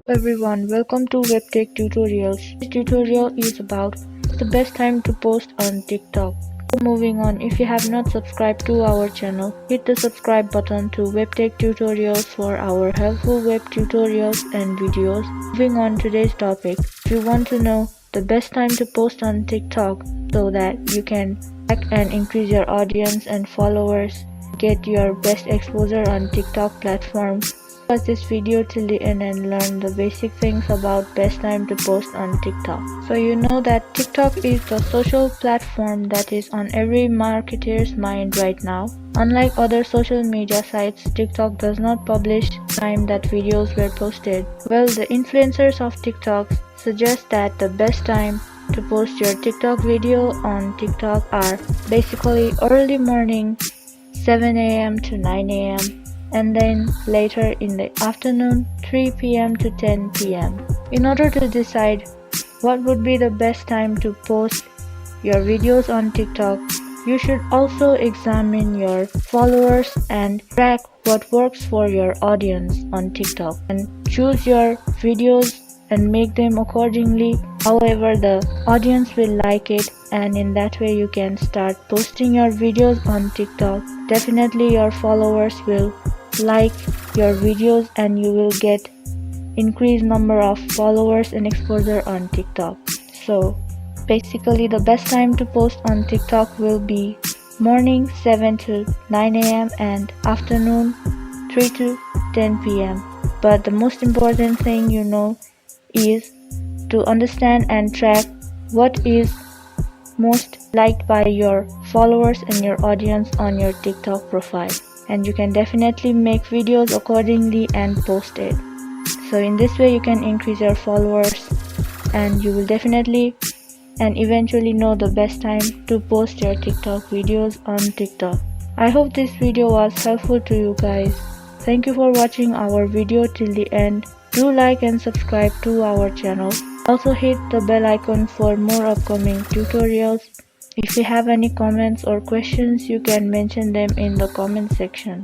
Everyone, welcome to WebTech Tutorials. This tutorial is about the best time to post on TikTok. Moving on, if you have not subscribed to our channel, hit the subscribe button to WebTech Tutorials for our helpful web tutorials and videos. Moving on today's topic, if you want to know the best time to post on TikTok so that you can track and increase your audience and followers, get your best exposure on TikTok platform. Watch this video till the end and learn the basic things about best time to post on TikTok. So you know that TikTok is the social platform that is on every marketer's mind right now. Unlike other social media sites, TikTok does not publish time that videos were posted. Well, the influencers of TikTok suggest that the best time to post your TikTok video on TikTok are basically early morning 7 a.m. to 9 a.m. and then later in the afternoon 3 p.m. to 10 p.m. In order to decide what would be the best time to post your videos on TikTok, you should also examine your followers and track what works for your audience on TikTok and choose your videos and make them accordingly. However, the audience will like it, and in that way you can start posting your videos on TikTok. Definitely your followers will like your videos and you will get increased number of followers and exposure on TikTok. So basically the best time to post on TikTok will be morning 7 to 9 a.m. and afternoon 3 to 10 p.m. But the most important thing you know is to understand and track what is most liked by your followers and your audience on your TikTok profile, and you can definitely make videos accordingly and post it. So in this way you can increase your followers and you will definitely and eventually know the best time to post your TikTok videos on TikTok. I hope this video was helpful to you guys. Thank you for watching our video till the end. Do like and subscribe to our channel. Also hit the bell icon for more upcoming tutorials. If you have any comments or questions, you can mention them in the comment section.